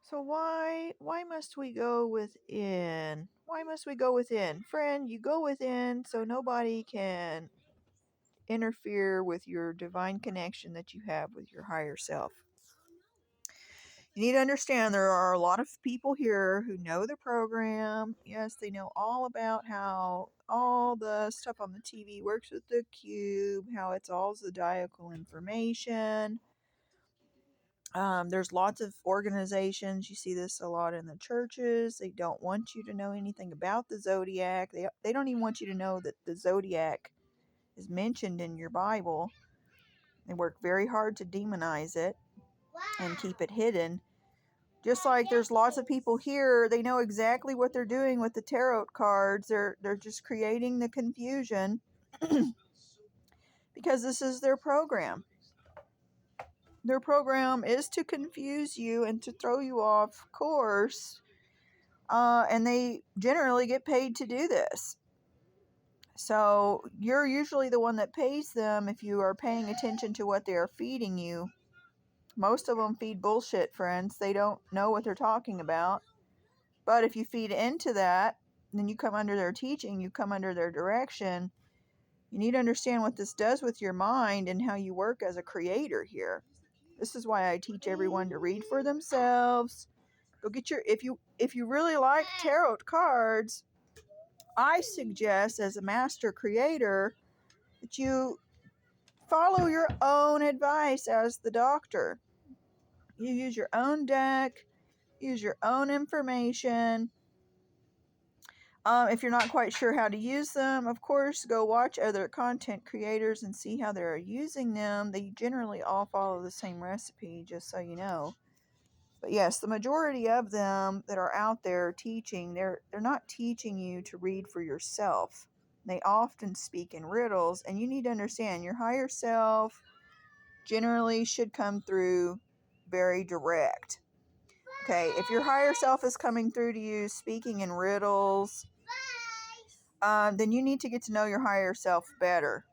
So why must we go within? Why must we go within? Friend, you go within so nobody can interfere with your divine connection that you have with your higher self. You need to understand there are a lot of people here who know the program. Yes, they know all about how all the stuff on the TV works with the cube, how it's all zodiacal information. There's lots of organizations. You see this a lot in the churches. They don't want you to know anything about the zodiac. They don't even want you to know that the zodiac is mentioned in your Bible. They work very hard to demonize it and keep it hidden. Just like there's lots of people here, they know exactly what they're doing with the tarot cards. They're just creating the confusion because this is their program. Their program is to confuse you and to throw you off course. And they generally get paid to do this. So you're usually the one that pays them if you are paying attention to what they are feeding you. Most of them feed bullshit, friends. They don't know what they're talking about. But if you feed into that, then you come under their teaching, you come under their direction. You need to understand what this does with your mind and how you work as a creator here. This is why I teach everyone to read for themselves. Go get your if you really like tarot cards, I suggest as a master creator that you follow your own advice as the doctor. You use your own deck, use your own information. If you're not quite sure how to use them, of course, go watch other content creators and see how they're using them. They generally all follow the same recipe, just so you know. But yes, the majority of them that are out there teaching, they're not teaching you to read for yourself. They often speak in riddles, and you need to understand your higher self generally should come through very direct. Okay, if your higher self is coming through to you speaking in riddles, then you need to get to know your higher self better.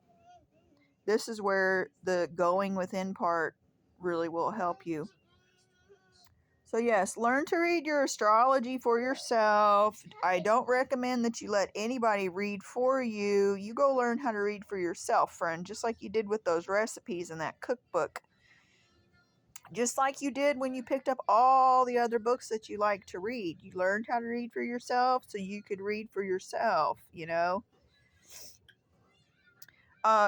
This is where the going within part really will help you. So yes, learn to read your astrology for yourself. I don't recommend that you let anybody read for you. You go learn how to read for yourself, friend, just like you did with those recipes in that cookbook. Just like you did when you picked up all the other books that you like to read. You learned how to read for yourself so you could read for yourself, you know?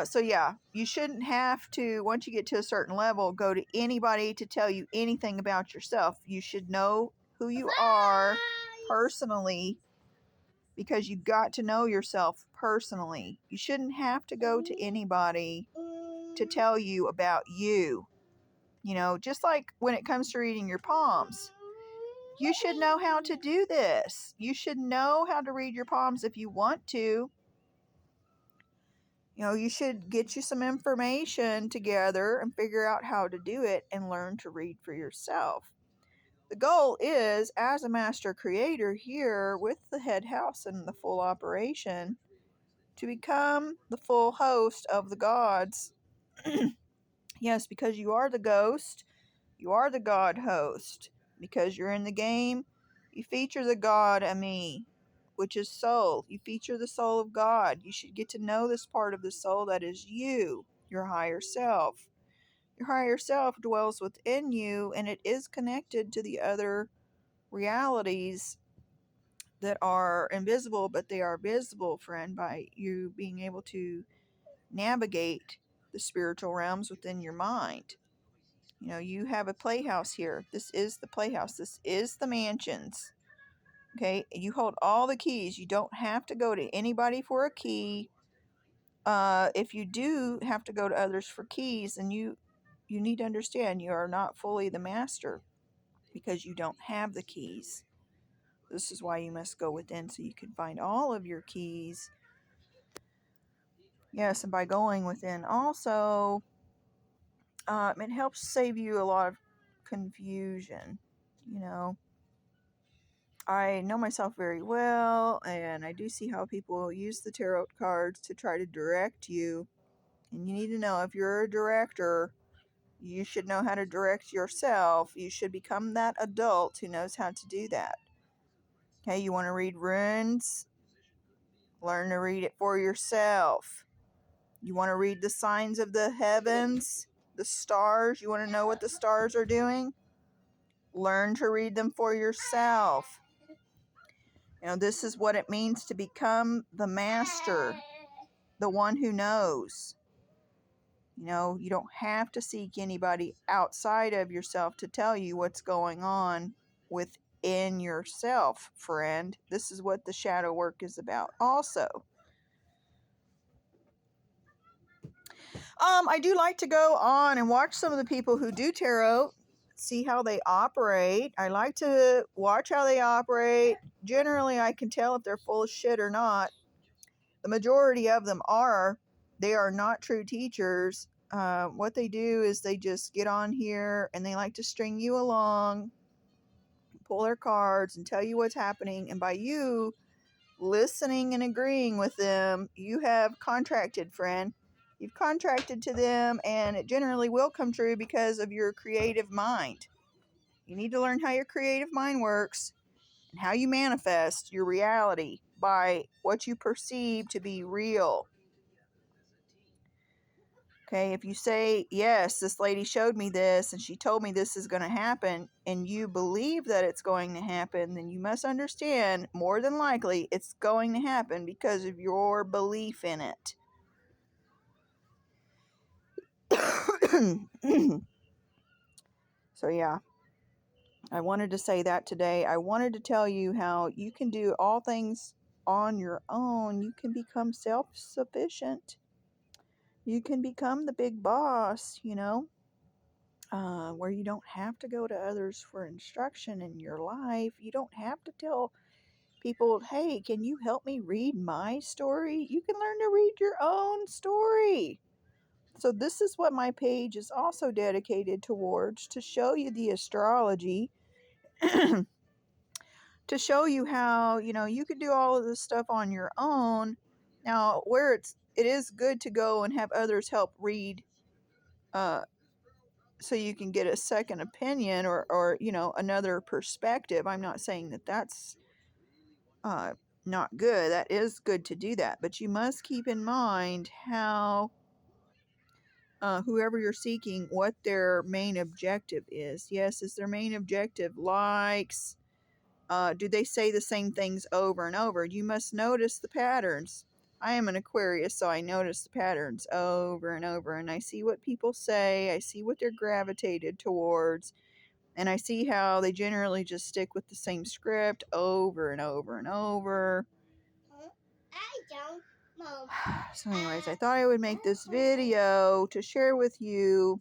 So yeah, you shouldn't have to, once you get to a certain level, go to anybody to tell you anything about yourself. You should know who you are personally because you got to know yourself personally. You shouldn't have to go to anybody to tell you about you. You know, just like when it comes to reading your palms, you should know how to do this. You should know how to read your palms if you want to. You know, you should get you some information together and figure out how to do it and learn to read for yourself. The goal is, as a master creator here with the head house and the full operation, to become the full host of the gods. Yes, because you are the ghost, you are the god host. Because you're in the game, you feature the god Ami, which is soul. You feature the soul of God. You should get to know this part of the soul that is you, your higher self. Your higher self dwells within you, and it is connected to the other realities that are invisible, but they are visible, friend, by you being able to navigate the spiritual realms within your mind. You know, you have a playhouse here. This is the playhouse. This is the mansions. Okay, you hold all the keys. You don't have to go to anybody for a key. If you do have to go to others for keys, then you need to understand you are not fully the master because you don't have the keys. This is why you must go within so you can find all of your keys. Yes, and by going within also, it helps save you a lot of confusion. You know, I know myself very well, and I do see how people use the tarot cards to try to direct you. And you need to know if you're a director, You should know how to direct yourself. You should become that adult who knows how to do that. Okay, you want to read runes? Learn to read it for yourself. You want to read the signs of the heavens, the stars? You want to know what the stars are doing? Learn to read them for yourself. This is what it means to become the master, the one who knows. You don't have to seek anybody outside of yourself to tell you what's going on within yourself, friend. This is what the shadow work is about also. I do like to go on and watch some of the people who do tarot, see how they operate. I like to watch how they operate. Generally, I can tell if they're full of shit or not. The majority of them are. They are not true teachers. What they do is they just get on here and they like to string you along, pull their cards and tell you what's happening. And by you listening and agreeing with them, you have contracted, friend. You've contracted to them, and it generally will come true because of your creative mind. You need to learn how your creative mind works and how you manifest your reality by what you perceive to be real. Okay, if you say, yes, this lady showed me this and she told me this is going to happen, and you believe that it's going to happen, then you must understand, more than likely, it's going to happen because of your belief in it. So, yeah, I wanted to say that today. I wanted to tell you how you can do all things on your own. You can become self-sufficient. You can become the big boss, where you don't have to go to others for instruction in your life. You don't have to tell people, hey, can you help me read my story? You can learn to read your own story. So this is what my page is also dedicated towards, to show you the astrology, to show you how, you can do all of this stuff on your own. Now, where it is good to go and have others help read, so you can get a second opinion or another perspective. I'm not saying that that's not good. That is good to do that, but you must keep in mind how whoever you're seeking, what their main objective is. Yes, is their main objective likes? Do they say the same things over and over? You must notice the patterns. I am an Aquarius, so I notice the patterns over and over, and I see what people say. I see what they're gravitated towards, and I see how they generally just stick with the same script over and over and over. So anyways, I thought I would make this video to share with you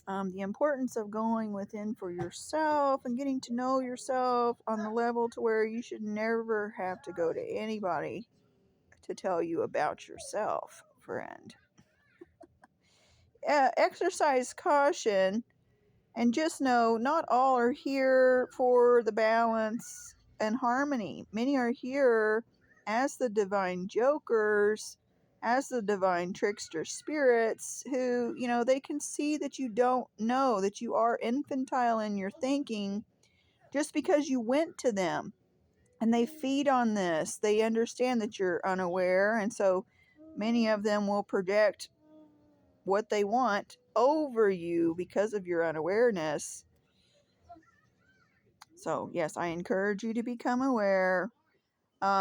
the importance of going within for yourself and getting to know yourself on the level to where you should never have to go to anybody to tell you about yourself, friend. Exercise caution, and just know not all are here for the balance and harmony. Many are here as the divine jokers, as the divine trickster spirits who, they can see that you don't know, that you are infantile in your thinking just because you went to them. And they feed on this. They understand that you're unaware, and so many of them will project what they want over you because of your unawareness. So, yes, I encourage you to become aware.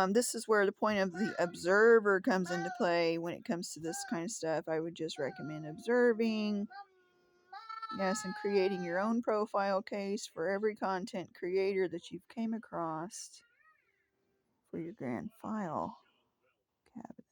This is where the point of the observer comes into play when it comes to this kind of stuff. I would just recommend observing. Yes, and creating your own profile case for every content creator that you've came across for your grand file cabinet.